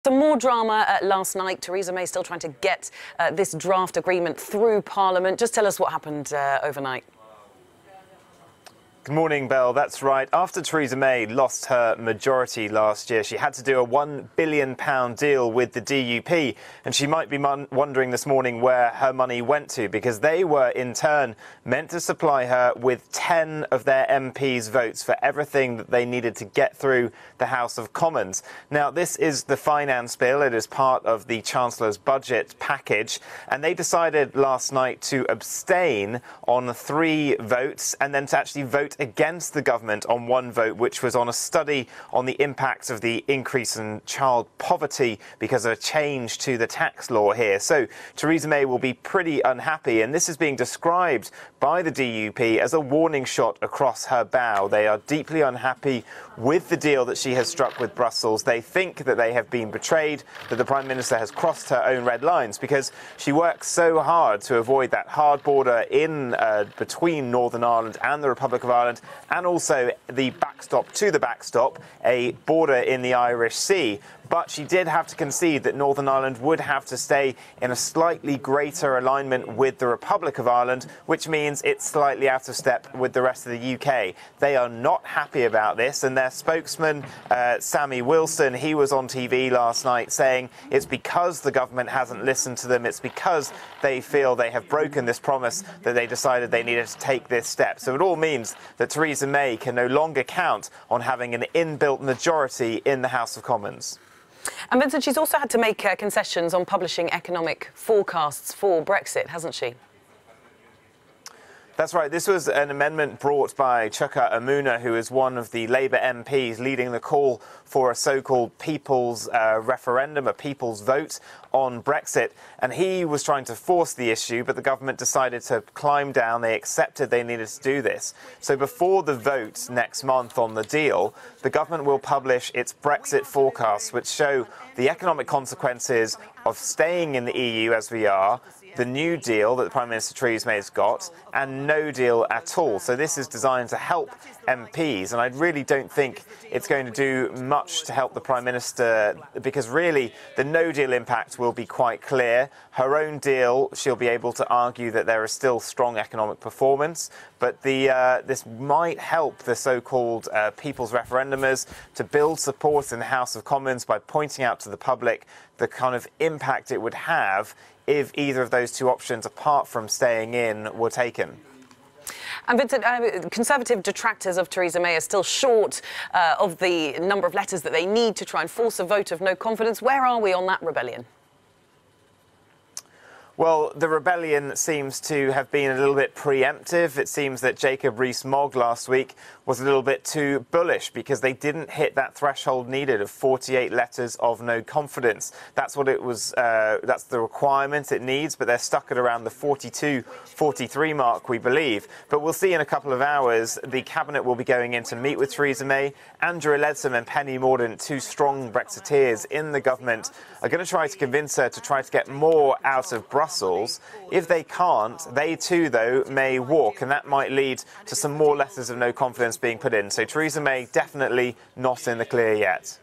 Some more drama last night. Theresa May still trying to get this draft agreement through Parliament. Just tell us what happened overnight. Good morning, Belle. That's right. After Theresa May lost her majority last year, she had to do a £1 billion deal with the DUP. And she might be wondering this morning where her money went to, because they were, in turn, meant to supply her with 10 of their MPs' votes for everything that they needed to get through the House of Commons. Now, this is the finance bill. It is part of the Chancellor's budget package. And they decided last night to abstain on 3 votes and then to actually vote against the government on 1 vote, which was on a study on the impact of the increase in child poverty because of a change to the tax law here. So Theresa May will be pretty unhappy, and this is being described by the DUP as a warning shot across her bow. They are deeply unhappy with the deal that she has struck with Brussels. They think that they have been betrayed, that the Prime Minister has crossed her own red lines, because she works so hard to avoid that hard border in between Northern Ireland and the Republic of Ireland, and also the backstop to the backstop, a border in the Irish Sea. But she did have to concede that Northern Ireland would have to stay in a slightly greater alignment with the Republic of Ireland, which means it's slightly out of step with the rest of the UK. They are not happy about this, and their spokesman, Sammy Wilson, he was on TV last night saying it's because the government hasn't listened to them, it's because they feel they have broken this promise that they decided they needed to take this step. So it all means that Theresa May can no longer count on having an inbuilt majority in the House of Commons. And Vincent, she's also had to make concessions on publishing economic forecasts for Brexit, hasn't she? That's right. This was an amendment brought by Chuka Umunna, who is one of the Labour MPs leading the call for a so-called people's referendum, a people's vote on Brexit. And he was trying to force the issue, but the government decided to climb down. They accepted they needed to do this. So before the vote next month on the deal, the government will publish its Brexit forecasts, which show the economic consequences of staying in the EU as we are, the new deal that Prime Minister Theresa May has got, and no deal at all. So this is designed to help MPs, and I really don't think it's going to do much to help the Prime Minister, because really the no deal impact will be quite clear. Her own deal, she'll be able to argue that there is still strong economic performance, but this might help the so-called people's referendumers to build support in the House of Commons by pointing out to the public the kind of impact it would have if either of those 2 options, apart from staying in, were taken. And Vincent, Conservative detractors of Theresa May are still short of the number of letters that they need to try and force a vote of no confidence. Where are we on that rebellion? Well, the rebellion seems to have been a little bit preemptive. It seems that Jacob Rees-Mogg last week was a little bit too bullish because they didn't hit that threshold needed of 48 letters of no confidence. That's what it was. That's the requirement it needs, but they're stuck at around the 42, 43 mark, we believe. But we'll see in a couple of hours. The cabinet will be going in to meet with Theresa May. Andrew Leadsom and Penny Mordaunt, 2 strong Brexiteers in the government, are going to try to convince her to try to get more out of Brussels. If they can't, they too, though, may walk, and that might lead to some more letters of no confidence being put in. So Theresa May definitely not in the clear yet.